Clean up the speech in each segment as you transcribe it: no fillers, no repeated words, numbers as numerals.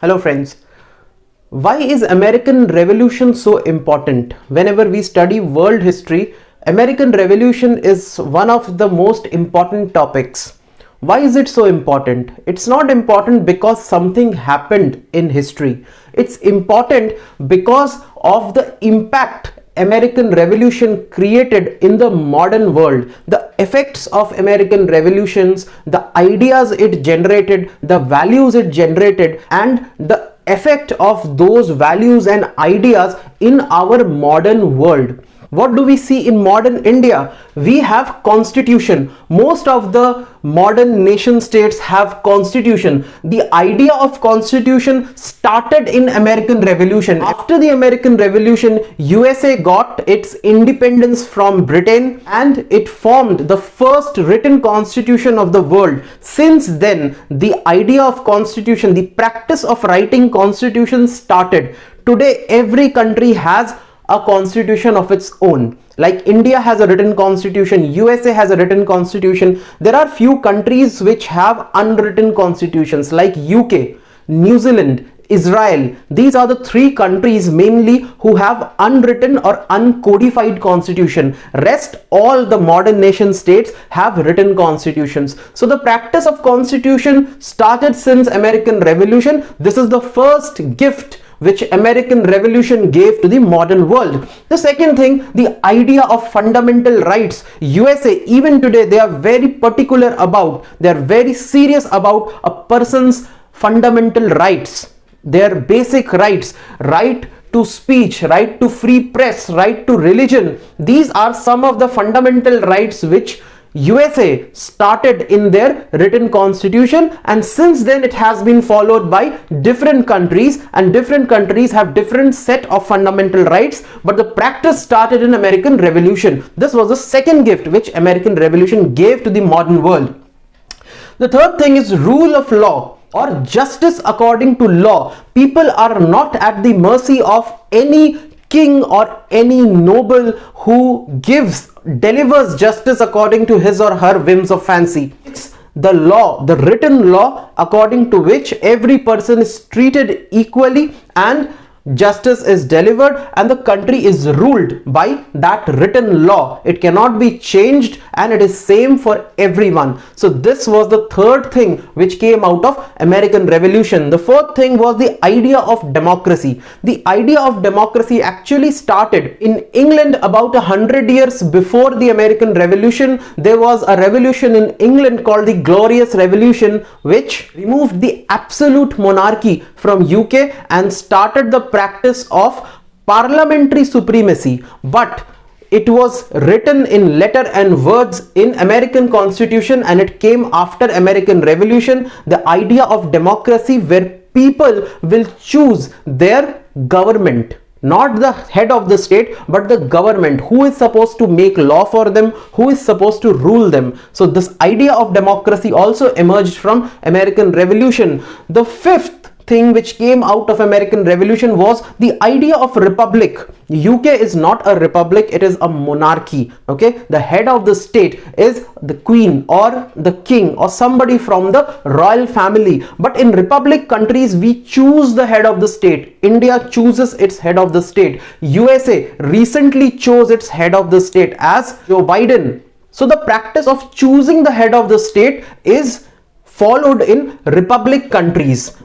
Hello friends. Why is American Revolution so important? Whenever we study world history, American Revolution is one of the most important topics. Why is it so important? It's not important because something happened in history. It's important because of the impact American Revolution created in the modern world, the effects of American revolutions, the ideas it generated, the values it generated, and the effect of those values and ideas in our modern world. What do we see in modern India? We have constitution. Most of the modern nation states have constitution. The idea of constitution started in American Revolution. After the American Revolution, USA got its independence from Britain and it formed the first written constitution of the world. Since then, the idea of constitution, the practice of writing constitution started. Today, every country has a constitution of its own. Like India has a written constitution, USA has a written constitution. There are few countries which have unwritten constitutions like UK, New Zealand, Israel. These are the three countries mainly who have unwritten or uncodified constitution. Rest all the modern nation states have written constitutions. So the practice of constitution started since American Revolution. This is the first gift which American Revolution gave to the modern world. The second thing, the idea of fundamental rights. USA, even today, they are very particular about, they are very serious about a person's fundamental rights, their basic rights, right to speech, right to free press, right to religion. These are some of the fundamental rights which USA started in their written constitution, and since then it has been followed by different countries, and different countries have different set of fundamental rights, but the practice started in American Revolution. This was the second gift which American Revolution gave to the modern world. The third thing is rule of law or justice according to law. People are not at the mercy of any king or any noble who delivers justice according to his or her whims of fancy. It's the law, the written law, according to which every person is treated equally and justice is delivered and the country is ruled by that written law. It cannot be changed and it is same for everyone. So this was the third thing which came out of American Revolution. The fourth thing was the idea of democracy. The idea of democracy actually started in England about 100 years before the American Revolution. There was a revolution in England called the Glorious Revolution, which removed the absolute monarchy from UK and started the practice of parliamentary supremacy. But it was written in letter and words in American Constitution, and it came after American Revolution. The idea of democracy where people will choose their government, not the head of the state, but the government who is supposed to make law for them, who is supposed to rule them. So this idea of democracy also emerged from American Revolution. The fifth thing which came out of American Revolution was the idea of republic. UK is not a republic, it is a monarchy. Okay, the head of the state is the queen or the king or somebody from the royal family. But in republic countries we choose the head of the state. India chooses its head of the state. USA recently chose its head of the state as Joe Biden. So the practice of choosing the head of the state is followed in republic countries.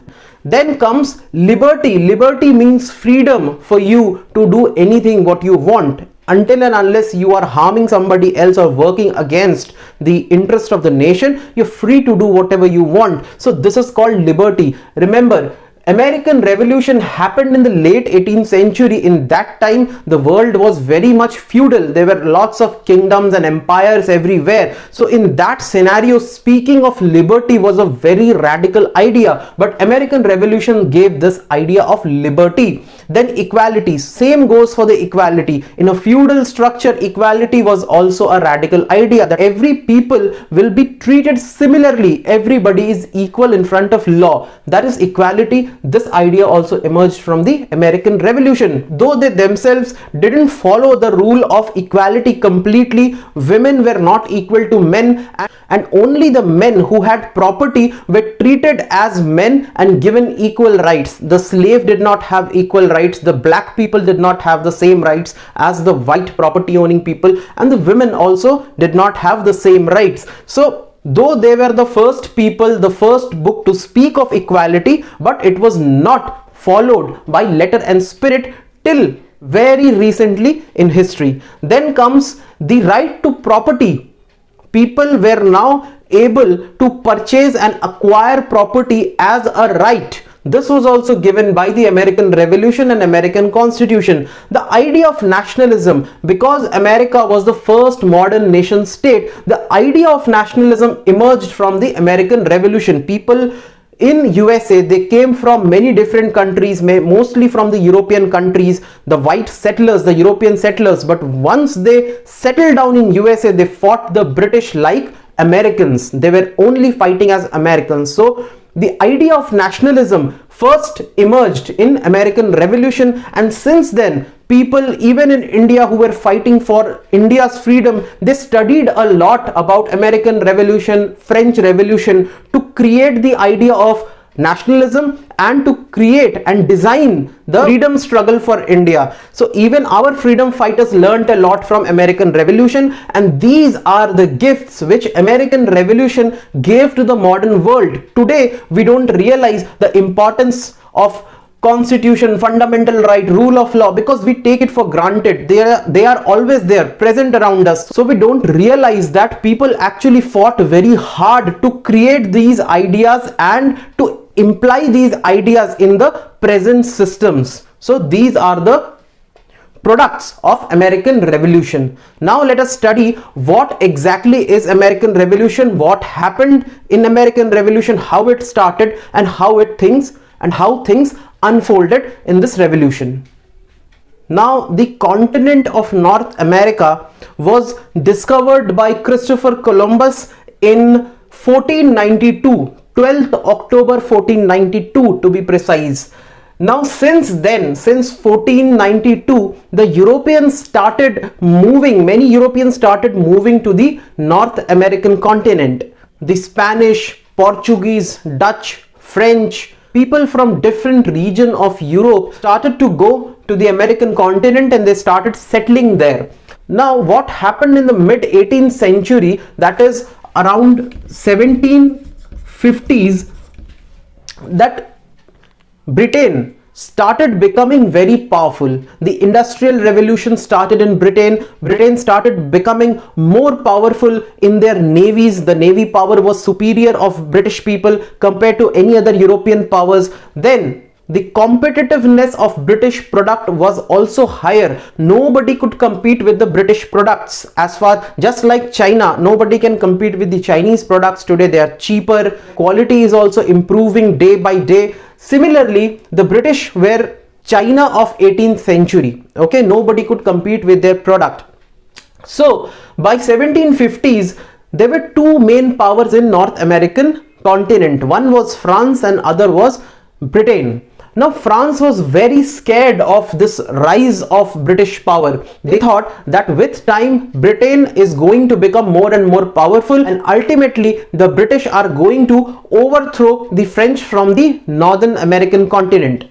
Then comes liberty. Liberty means freedom for you to do anything what you want, until and unless you are harming somebody else or working against the interest of the nation. You're free to do whatever you want. So this is called liberty. Remember, American Revolution happened in the late 18th century. In that time, the world was very much feudal. There were lots of kingdoms and empires everywhere. So in that scenario, speaking of liberty was a very radical idea. But American Revolution gave this idea of liberty. Then equality. Same goes for the equality. In a feudal structure, equality was also a radical idea that every people will be treated similarly. Everybody is equal in front of law. That is equality. this idea also emerged from the American Revolution. Though they themselves didn't follow the rule of equality completely, women were not equal to men, and only the men who had property were treated as men and given equal rights. The slave did not have equal rights, the black people did not have the same rights as the white property owning people, and the women also did not have the same rights. So though they were the first people, the first book to speak of equality, but it was not followed by letter and spirit till very recently in history. Then comes the right to property. People were now able to purchase and acquire property as a right. This was also given by the American Revolution and American Constitution. The idea of nationalism, because America was the first modern nation state, the idea of nationalism emerged from the American Revolution. People in USA, they came from many different countries, mostly from the European countries, the white settlers, the European settlers. But once they settled down in USA, they fought the British like Americans. They were only fighting as Americans. So the idea of nationalism first emerged in American Revolution, and since then people even in India who were fighting for India's freedom, they studied a lot about American Revolution, French Revolution, to create the idea of nationalism and to create and design the freedom struggle for India. So even our freedom fighters learnt a lot from American Revolution, and these are the gifts which American Revolution gave to the modern world. Today we don't realize the importance of constitution, fundamental right, rule of law, because we take it for granted. They are always there, present around us. So we don't realize that people actually fought very hard to create these ideas and to imply these ideas in the present systems. So these are the products of American Revolution. Now let us study what exactly is American Revolution, what happened in American Revolution, how it started, and how things unfolded in this revolution. Now the continent of North America was discovered by Christopher Columbus in 1492, 12th October 1492 to be precise. Now since then, since 1492, the Europeans started moving, many Europeans started moving to the North American continent. The Spanish, Portuguese, Dutch, French, people from different region of Europe started to go to the American continent and they started settling there. Now what happened in the mid 18th century, that is around 1750s, that Britain started becoming very powerful. The Industrial Revolution started in Britain. Britain started becoming more powerful in their navies. The navy power was superior of British people compared to any other European powers. Then the competitiveness of British product was also higher. Nobody could compete with the British products. As far, just like China, nobody can compete with the Chinese products today. They are cheaper. Quality is also improving day by day. Similarly, the British were China of 18th century. Okay, nobody could compete with their product. So by 1750s, there were two main powers in North American continent. One was France and other was Britain. Now France was very scared of this rise of British power. They thought that with time Britain is going to become more and more powerful, and ultimately the British are going to overthrow the French from the Northern American continent.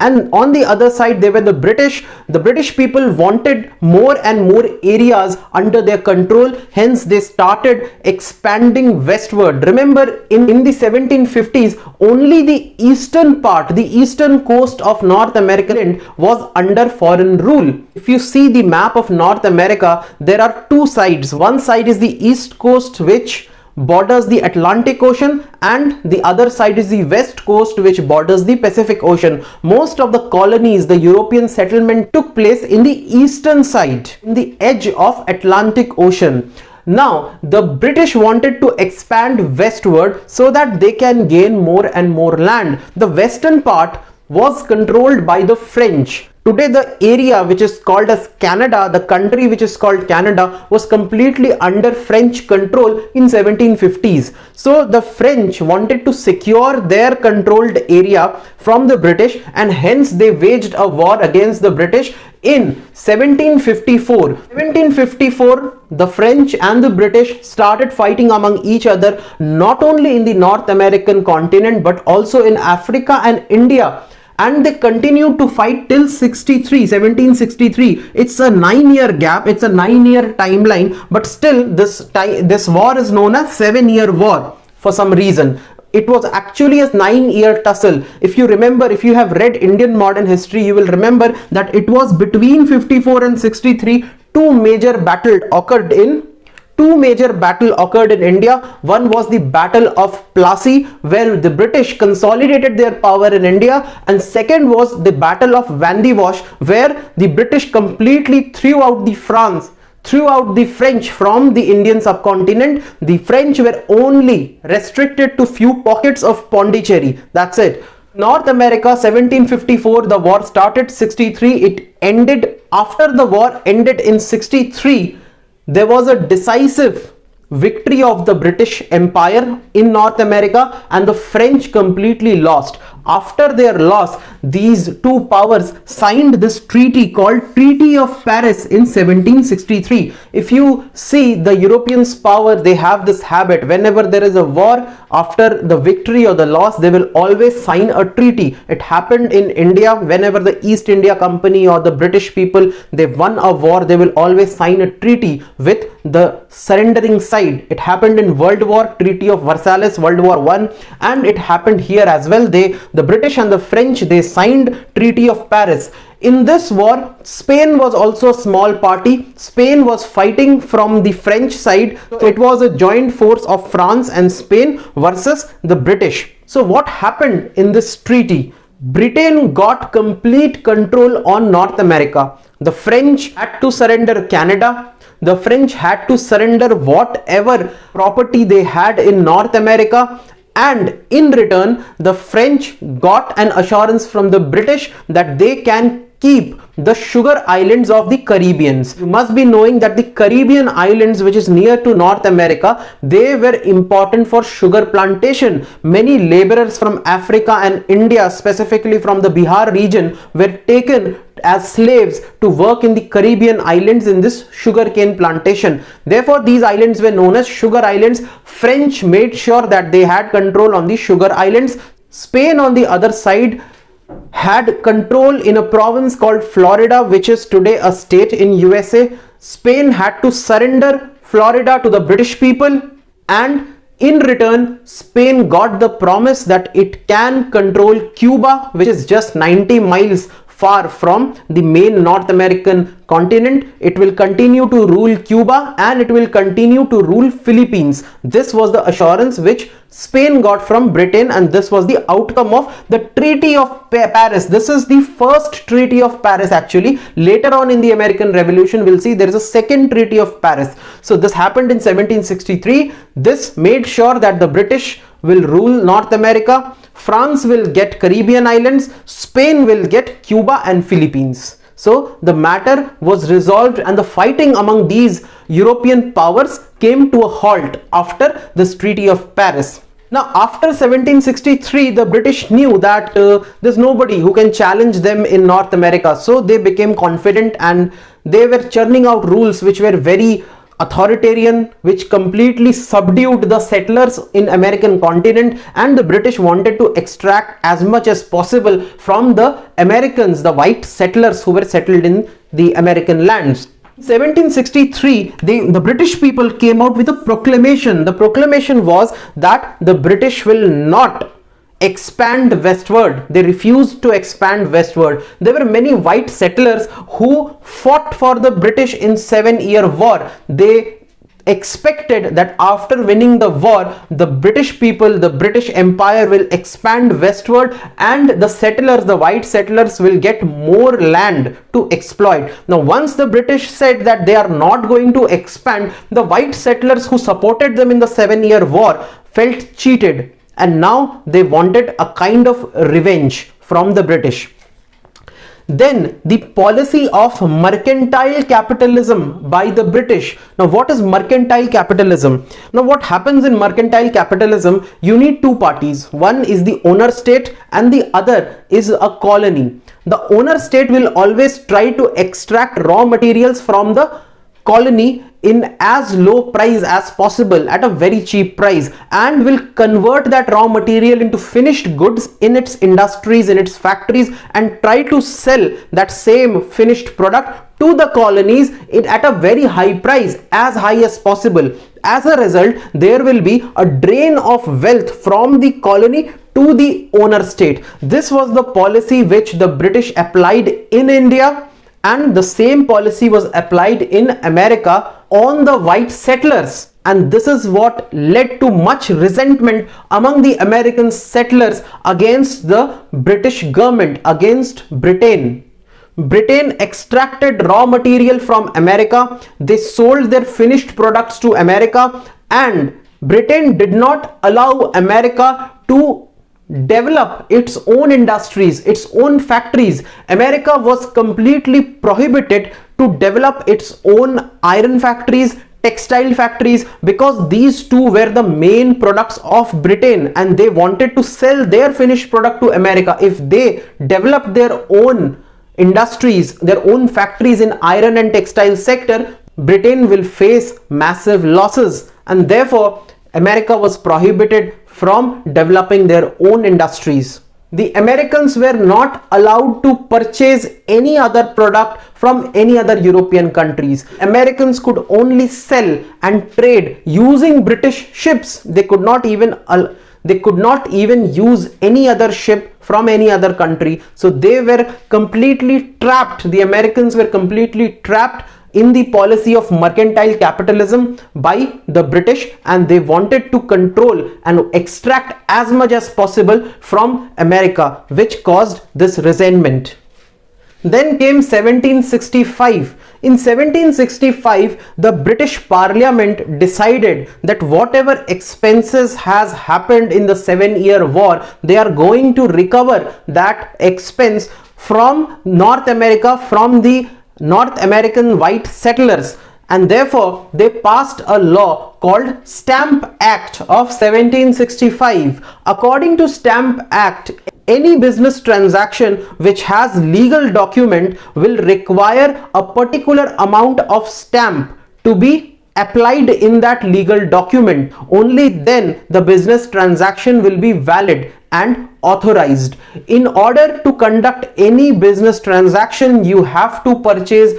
And on the other side, they were the British. The British people wanted more and more areas under their control. Hence, they started expanding westward. Remember, in the 1750s, only the eastern part, the eastern coast of North America was under foreign rule. If you see the map of North America, there are two sides. One side is the east coast, which borders the Atlantic Ocean, and the other side is the west coast, which borders the Pacific Ocean. Most of the colonies, the European settlement, took place in the eastern side, in the edge of Atlantic Ocean. Now the British wanted to expand westward so that they can gain more and more land. The western part was controlled by the French. Today the area which is called as Canada, the country which is called Canada, was completely under French control in 1750s. So the French wanted to secure their controlled area from the British, and hence they waged a war against the British in 1754. 1754, the French and the British started fighting among each other, not only in the North American continent but also in Africa and India. And they continued to fight till 1763. It's a 9-year gap, it's a 9-year timeline, but still this war is known as 7-year war for some reason. It was actually a 9-year tussle. If you remember, if you have read Indian modern history, you will remember that it was between 54 and 63. Two major battles occurred in India. One was the Battle of Plassey, where the British consolidated their power in India, and second was the Battle of Vandewash, where the British completely threw out the French from the Indian subcontinent. The French were only restricted to few pockets of Pondicherry. That's it. North America, 1754, the war started. 63, it ended. After the war ended in 63, there was a decisive victory of the British Empire in North America, and the French completely lost. After their loss, these two powers signed this treaty called Treaty of Paris in 1763. If you see the Europeans' power, they have this habit. Whenever there is a war, after the victory or the loss, they will always sign a treaty. It happened in India. Whenever the East India Company or the British people, they won a war, they will always sign a treaty with the surrendering side. It happened in World War, Treaty of Versailles, World War I, and it happened here as well. The British and the French, they signed Treaty of Paris. In this war, Spain was also a small party. Spain was fighting from the French side. So it was a joint force of France and Spain versus the British. So what happened in this treaty? Britain got complete control on North America. The French had to surrender Canada. The French had to surrender whatever property they had in North America, and in return the French got an assurance from the British that they can keep the sugar islands of the Caribbeans. You must be knowing that the Caribbean islands, which is near to North America, they were important for sugar plantation. Many laborers from Africa and India, specifically from the Bihar region, were taken as slaves to work in the Caribbean islands in this sugarcane plantation. Therefore, these islands were known as sugar islands. French made sure that they had control on the sugar islands. Spain, on the other side, had control in a province called Florida, which is today a state in USA. Spain had to surrender Florida to the British people, and in return, Spain got the promise that it can control Cuba, which is just 90 miles far from the main North American continent. It will continue to rule Cuba and it will continue to rule Philippines. This was the assurance which Spain got from Britain, and this was the outcome of the Treaty of Paris. This is the first Treaty of Paris actually. Later on in the American Revolution, we'll see there is a second Treaty of Paris. So this happened in 1763. This made sure that the British will rule North America, France will get Caribbean islands, Spain will get Cuba and Philippines. So the matter was resolved, and the fighting among these European powers came to a halt after this Treaty of Paris. Now, after 1763, the British knew that there's nobody who can challenge them in North America. So they became confident, and they were churning out rules which were very authoritarian, which completely subdued the settlers in American continent, and the British wanted to extract as much as possible from the Americans, the white settlers who were settled in the American lands. 1763, the British people came out with a proclamation. The proclamation was that the British will not expand westward. They refused to expand westward. There were many white settlers who fought for the British in 7-year war. They expected that after winning the war, the British people, the British Empire will expand westward, and the settlers, the white settlers, will get more land to exploit. Now, once the British said that they are not going to expand, the white settlers who supported them in the 7-year war felt cheated, and now they wanted a kind of revenge from the British. Then the policy of mercantile capitalism by the British. Now what is mercantile capitalism? Now what happens in mercantile capitalism? You need two parties. One is the owner state and the other is a colony. The owner state will always try to extract raw materials from the colony in as low price as possible at a very cheap price, and will convert that raw material into finished goods in its industries, in its factories, and try to sell that same finished product to the colonies at a very high price, as high as possible. As a result, there will be a drain of wealth from the colony to the owner state. This was the policy which the British applied in India, and the same policy was applied in America on the white settlers. And this is what led to much resentment among the American settlers against the British government, against Britain. Britain extracted raw material from America, they sold their finished products to America, and Britain did not allow America to develop its own industries, its own factories. America was completely prohibited to develop its own iron factories, textile factories, because these two were the main products of Britain, and they wanted to sell their finished product to America. If they developed their own industries, their own factories in iron and textile sector, Britain will face massive losses, and therefore America was prohibited from developing their own industries. The Americans were not allowed to purchase any other product from any other European countries. Americans could only sell and trade using British ships. They could not even use any other ship from any other country. So they were completely trapped. The Americans were completely trapped in the policy of mercantile capitalism by the British, and they wanted to control and extract as much as possible from America, which caused this resentment. Then came 1765. In 1765, the British Parliament decided that whatever expenses has happened in the 7-year war, they are going to recover that expense from North America, from the North American white settlers, and therefore they passed a law called Stamp Act of 1765. According to Stamp Act, any business transaction which has legal document will require a particular amount of stamp to be applied in that legal document. Only then the business transaction will be valid and authorized. In order to conduct any business transaction, you have to purchase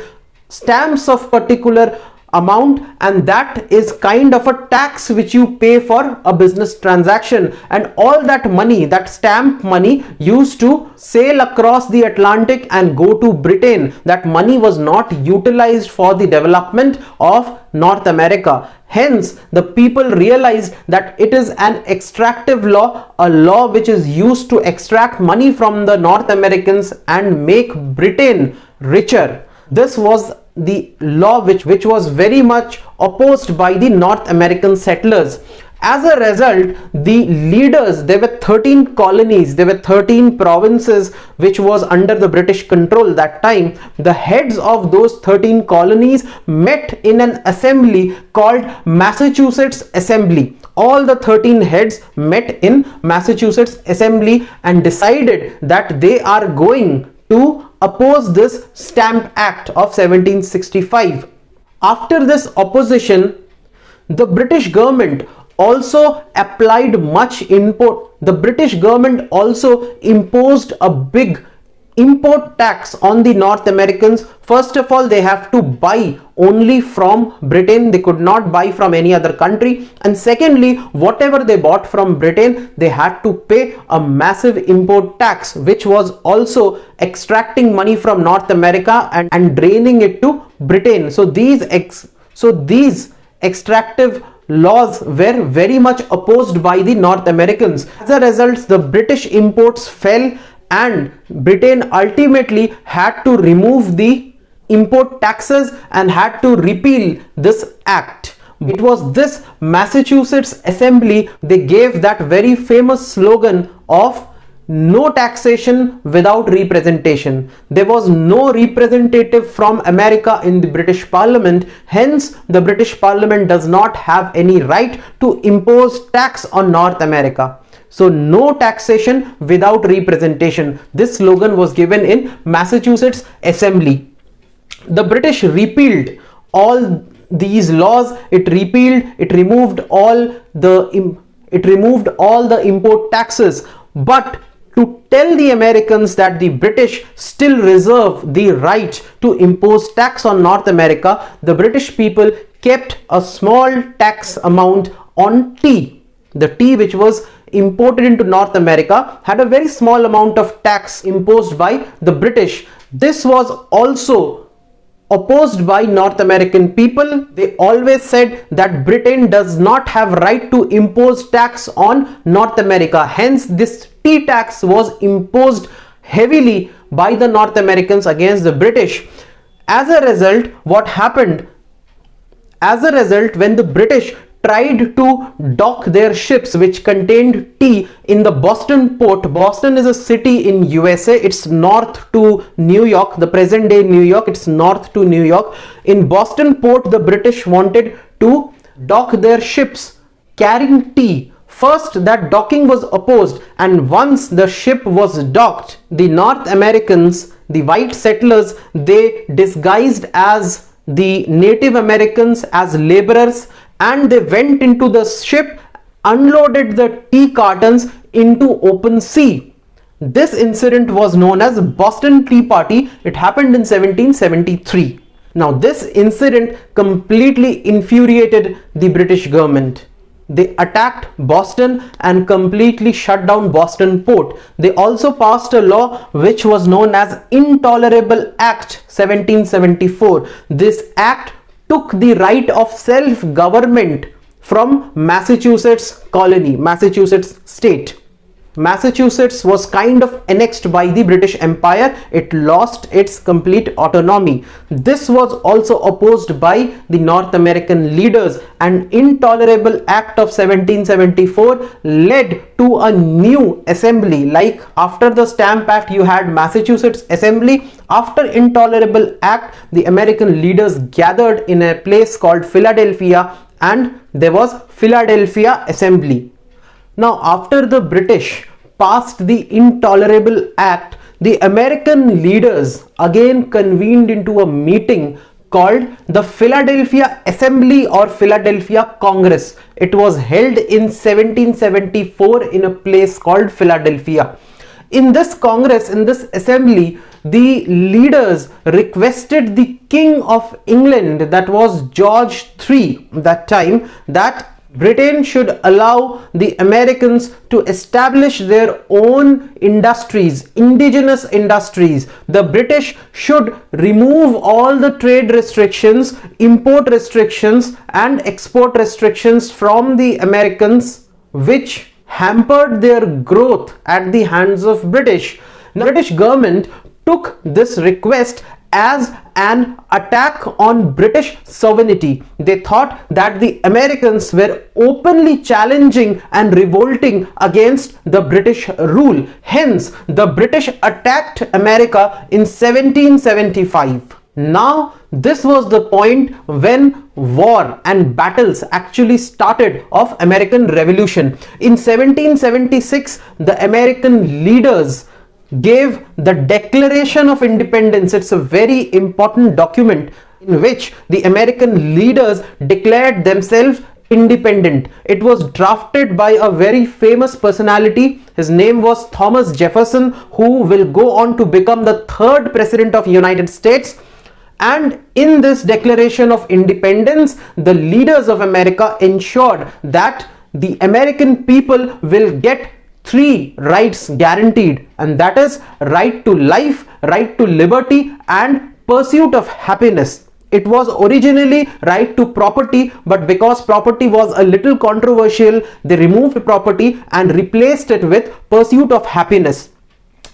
stamps of particular amount, and that is kind of a tax which you pay for a business transaction. And all that money, that stamp money, used to sail across the Atlantic and go to Britain. That money was not utilized for the development of North America. Hence, the people realized that it is an extractive law, a law which is used to extract money from the North Americans and make Britain richer. This was the law which was very much opposed by the North American settlers. As a result, the leaders, there were 13 colonies, there were 13 provinces which was under the British control that time. The heads of those 13 colonies met in an assembly called Massachusetts Assembly. All the 13 heads met in Massachusetts Assembly and decided that they are going to oppose this Stamp Act of 1765. After this opposition, the British government also applied much import. The British government also imposed a big import tax on the North Americans. First of all, they have to buy only from Britain. They could not buy from any other country. And secondly, whatever they bought from Britain, they had to pay a massive import tax, which was also extracting money from North America and draining it to Britain. So these extractive laws were very much opposed by the North Americans. As a result, the British imports fell, and Britain ultimately had to remove the import taxes and had to repeal this act. It was this Massachusetts Assembly, they gave that very famous slogan of no taxation without representation. There was no representative from America in the British Parliament. Hence, the British Parliament does not have any right to impose tax on North America. So, no taxation without representation. This slogan was given in Massachusetts Assembly. The British repealed all these laws. It removed all the import taxes. But to tell the Americans that the British still reserve the right to impose tax on North America, the British people kept a small tax amount on tea. The tea which was imported into North America had a very small amount of tax imposed by the British. This was also opposed by North American people. They always said that Britain does not have right to impose tax on North America. Hence, this tea tax was imposed heavily by the North Americans against the British. As a result, what happened? As a result, when the British tried to dock their ships which contained tea in the Boston port. Boston is a city in USA. It's north to New York, the present day New York. It's north to New York. In Boston port, the British wanted to dock their ships carrying tea. First, that docking was opposed, and once the ship was docked, the North Americans, the white settlers, they disguised as the Native Americans as laborers, and they went into the ship, unloaded the tea cartons into open sea. This incident was known as Boston Tea Party. It happened in 1773. Now, this incident completely infuriated the British government. They attacked Boston and completely shut down Boston port. They also passed a law which was known as Intolerable Act 1774. This act took the right of self-government from Massachusetts colony, Massachusetts state. Massachusetts was kind of annexed by the British Empire. It lost its complete autonomy. This was also opposed by the North American leaders, and Intolerable Act of 1774 led to a new assembly. Like after the Stamp Act, you had Massachusetts Assembly. After Intolerable Act, the American leaders gathered in a place called Philadelphia, and there was Philadelphia Assembly. Now, after the British passed the Intolerable Act, the American leaders again convened into a meeting called the Philadelphia Assembly or Philadelphia Congress. It was held in 1774 in a place called Philadelphia. In this Congress, in this assembly, the leaders requested the King of England, that was George III that time, that Britain should allow the Americans to establish their own industries, indigenous industries. The British should remove all the trade restrictions, import restrictions and export restrictions from the Americans, which hampered their growth at the hands of British. The British government took this request as an attack on British sovereignty. They thought that the Americans were openly challenging and revolting against the British rule. Hence, the British attacked America in 1775. Now, this was the point when war and battles actually started of American Revolution. In 1776, the American leaders gave the Declaration of Independence. It's a very important document in which the American leaders declared themselves independent. It was drafted by a very famous personality. His name was Thomas Jefferson, who will go on to become the third president of United States. And in this Declaration of Independence, the leaders of America ensured that the American people will get 3 rights guaranteed, and that is right to life, right to liberty and pursuit of happiness. It was originally right to property, but because property was a little controversial, they removed property and replaced it with pursuit of happiness.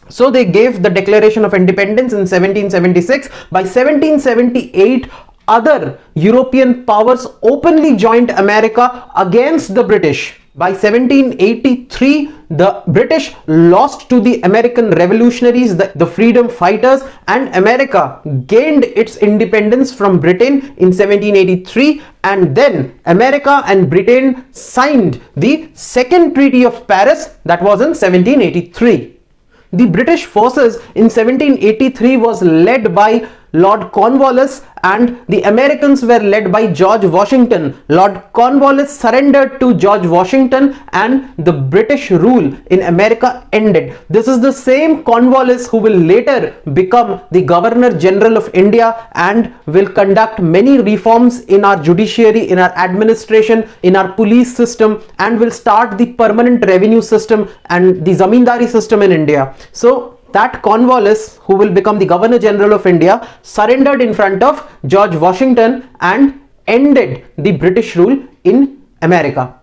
So they gave the Declaration of Independence in 1776. By 1778, other European powers openly joined America against the British. By 1783, the British lost to the American revolutionaries, the freedom fighters, and America gained its independence from Britain in 1783, and then America and Britain signed the Second Treaty of Paris, that was in 1783. The British forces in 1783 was led by Lord Cornwallis, and the Americans were led by George Washington. Lord Cornwallis surrendered to George Washington and the British rule in America ended. This is the same Cornwallis who will later become the Governor General of India and will conduct many reforms in our judiciary, in our administration, in our police system, and will start the permanent revenue system and the zamindari system in India. So that Cornwallis, who will become the Governor General of India, surrendered in front of George Washington and ended the British rule in America.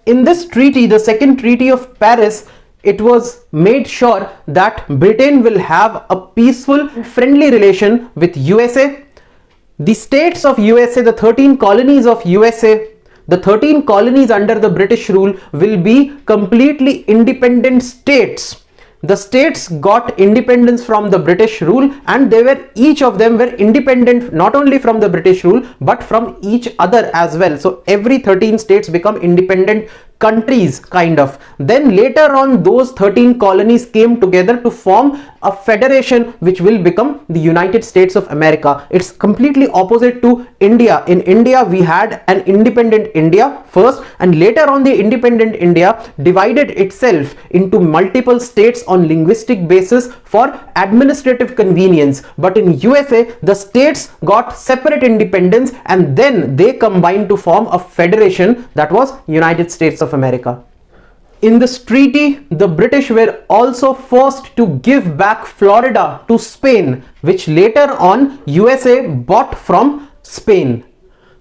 In this treaty, the Second Treaty of Paris, it was made sure that Britain will have a peaceful, friendly relation with USA. The states of USA, the 13 colonies of USA, the 13 colonies under the British rule will be completely independent states. The states got independence from the British rule, and they were, each of them were independent not only from the British rule but from each other as well. So every 13 states become independent countries kind of. Then later on, those 13 colonies came together to form a federation which will become the United States of America. It's completely opposite to India. In India, we had an independent India first, and later on the independent India divided itself into multiple states on linguistic basis for administrative convenience. But in USA, the states got separate independence and then they combined to form a federation, that was United States of America. In this treaty, the British were also forced to give back Florida to Spain, which later on USA bought from Spain.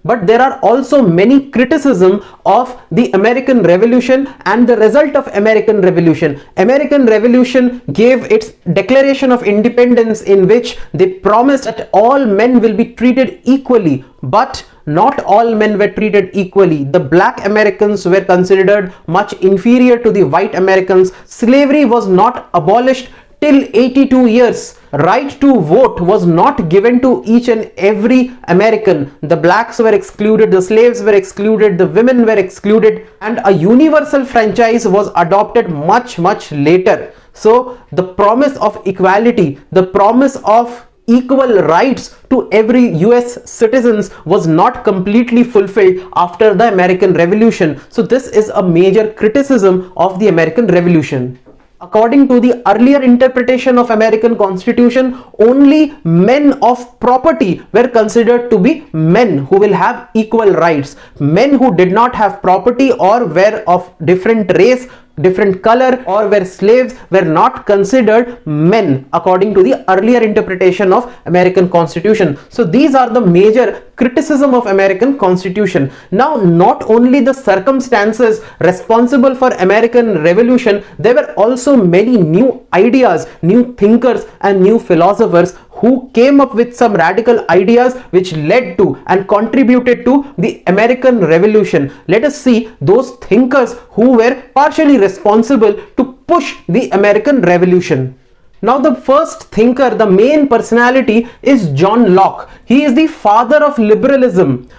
But there are also many criticism of the American Revolution and the result of American Revolution. American Revolution gave its Declaration of Independence in which they promised that all men will be treated equally, but not all men were treated equally. The black Americans were considered much inferior to the white Americans. Slavery was not abolished till 82 years. Right to vote was not given to each and every American. The blacks were excluded, the slaves were excluded, the women were excluded, and a universal franchise was adopted much later. So the promise of equality, the promise of equal rights to every US citizens was not completely fulfilled after the American Revolution. So this is a major criticism of the American Revolution. According to the earlier interpretation of American Constitution, only men of property were considered to be men who will have equal rights. Men who did not have property or were of different race, different color, or were slaves were not considered men according to the earlier interpretation of American Constitution. So these are the major criticism of American Constitution. Now, not only the circumstances responsible for American Revolution, there were also many new ideas, new thinkers and new philosophers who came up with some radical ideas which led to and contributed to the American Revolution. Let us see those thinkers who were partially responsible to push the American Revolution. Now, the first thinker, the main personality is John Locke. He is the father of liberalism.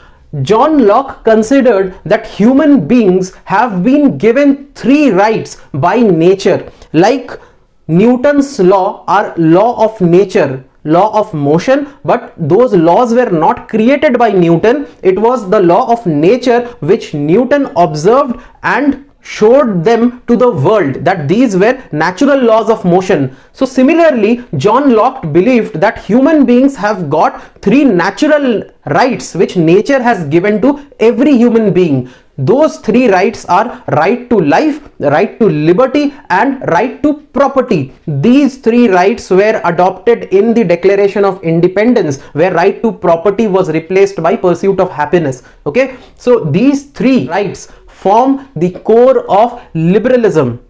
John Locke considered that human beings have been given 3 rights by nature. Like Newton's law are law of nature, law of motion, but those laws were not created by Newton. It was the law of nature which Newton observed and showed them to the world, that these were natural laws of motion. So similarly, John Locke believed that human beings have got 3 natural rights which nature has given to every human being. Those 3 rights are right to life, right to liberty, and right to property. These 3 rights were adopted in the Declaration of Independence, where right to property was replaced by pursuit of happiness. Okay, so these 3 rights form the core of liberalism.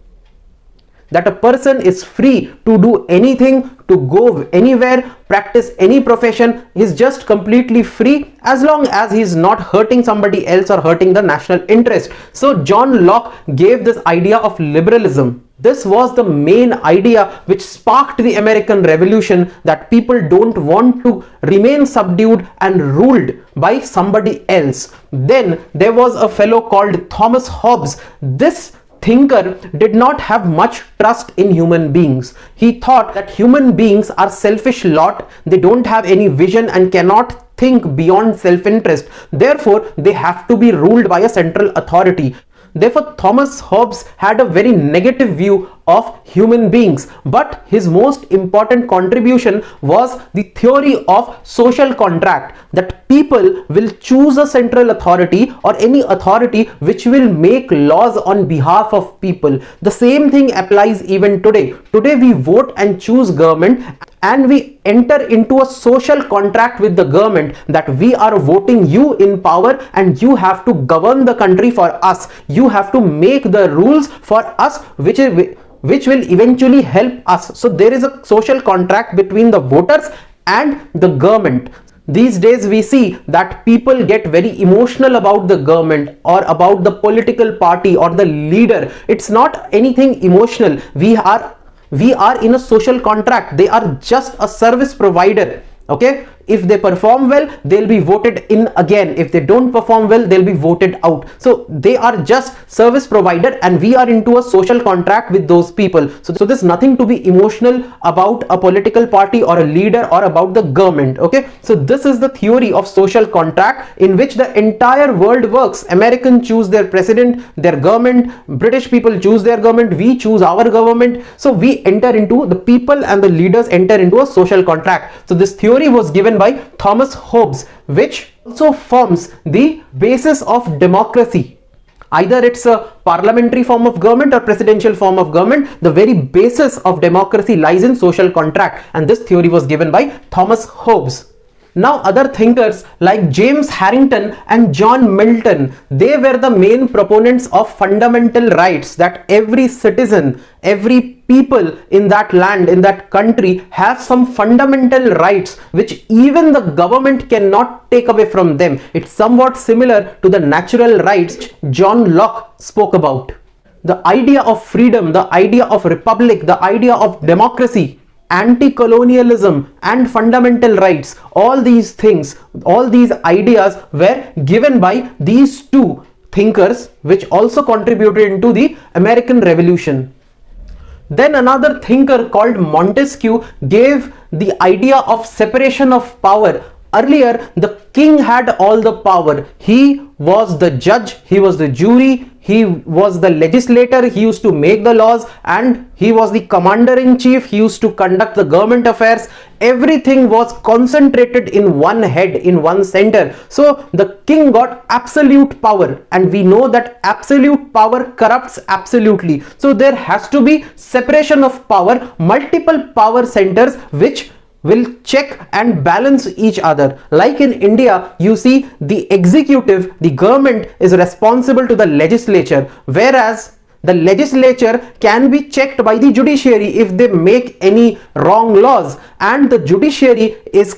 that a person is free to do anything, to go anywhere, practice any profession. He's just completely free as long as he's not hurting somebody else or hurting the national interest. So John Locke gave this idea of liberalism. This was the main idea which sparked the American Revolution, that people don't want to remain subdued and ruled by somebody else. Then there was a fellow called Thomas Hobbes. This thinker did not have much trust in human beings. He thought that human beings are selfish lot. They don't have any vision and cannot think beyond self-interest. Therefore, they have to be ruled by a central authority. Therefore, Thomas Hobbes had a very negative view of human beings, but his most important contribution was the theory of social contract, that people will choose a central authority or any authority which will make laws on behalf of people. The same thing applies even today. Today we vote and choose government, and we enter into a social contract with the government that we are voting you in power and you have to govern the country for us. You have to make the rules for us which will eventually help us. So there is a social contract between the voters and the government. These days we see that people get very emotional about the government or about the political party or the leader. It's not anything emotional. We are in a social contract. They are just a service provider. Okay, if they perform well, they'll be voted in again. If they don't perform well, they'll be voted out. So they are just service provider, and we are into a social contract with those people. So there's nothing to be emotional about a political party or a leader or about the government. Okay, so this is the theory of social contract in which the entire world works. Americans choose their president, their government. British people choose their government. We choose our government. So we enter into, the people and the leaders enter into a social contract. So this theory was given by Thomas Hobbes, which also forms the basis of democracy. Either it's a parliamentary form of government or presidential form of government. The very basis of democracy lies in social contract, and this theory was given by Thomas Hobbes. Now other thinkers like James Harrington and John Milton, they were the main proponents of fundamental rights, that every citizen, every people in that land, in that country, have some fundamental rights which even the government cannot take away from them. It's somewhat similar to the natural rights John Locke spoke about. The idea of freedom, the idea of republic, the idea of democracy, anti-colonialism and fundamental rights, all these things, all these ideas were given by these two thinkers, which also contributed into the American Revolution. Then another thinker called Montesquieu gave the idea of separation of power. Earlier, the king had all the power. He was the judge, he was the jury, he was the legislator, he used to make the laws, and he was the commander-in-chief, he used to conduct the government affairs. Everything was concentrated in one head, in one center. So the king got absolute power, and we know that absolute power corrupts absolutely. So there has to be separation of power, multiple power centers which will check and balance each other. Like in India, you see the executive, the government is responsible to the legislature, whereas the legislature can be checked by the judiciary if they make any wrong laws, and the judiciary is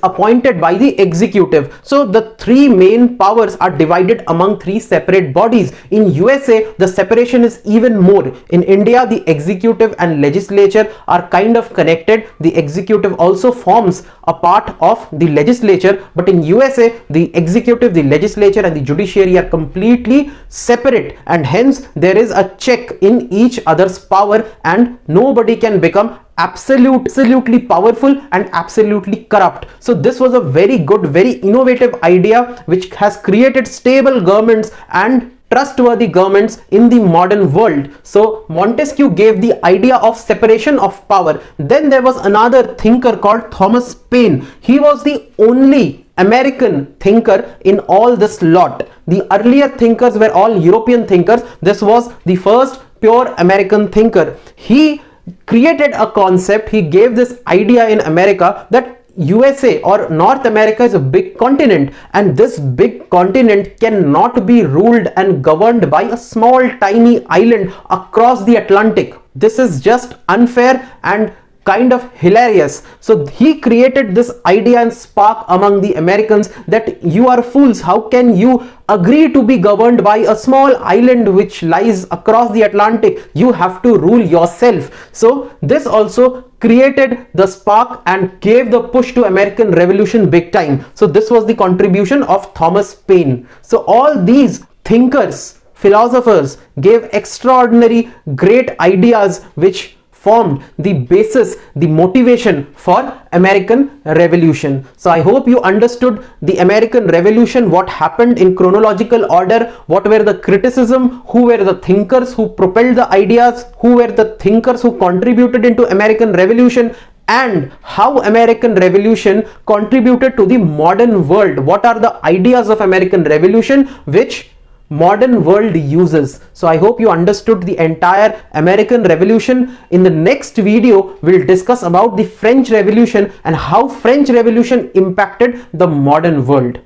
appointed by the executive. So the three main powers are divided among three separate bodies. In USA, the separation is even more. In India, the executive and legislature are kind of connected. The executive also forms a part of the legislature, but in USA, the executive, the legislature and the judiciary are completely separate, and hence there is a check in each other's power, and nobody can become absolutely powerful and absolutely corrupt. So this was a very good, very innovative idea which has created stable governments and trustworthy governments in the modern world. So Montesquieu gave the idea of separation of power. Then there was another thinker called Thomas Paine. He was the only American thinker in all this lot. The earlier thinkers were all European thinkers. This was the first pure American thinker. He created a concept, he gave this idea in America that USA or North America is a big continent, and this big continent cannot be ruled and governed by a small tiny island across the Atlantic. This is just unfair and kind of hilarious. So he created this idea and spark among the Americans that you are fools, how can you agree to be governed by a small island which lies across the Atlantic? You have to rule yourself. So this also created the spark and gave the push to American Revolution big time. So this was the contribution of Thomas Paine. So all these thinkers, philosophers gave extraordinary great ideas which formed the basis, the motivation for American Revolution. So I hope you understood the American Revolution, what happened in chronological order, what were the criticism, who were the thinkers who propelled the ideas, who were the thinkers who contributed into American Revolution, and how American Revolution contributed to the modern world. What are the ideas of American Revolution which modern world uses? So I hope you understood the entire American Revolution. In the next video, we'll discuss about the French Revolution and how French Revolution impacted the modern world.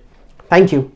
Thank you.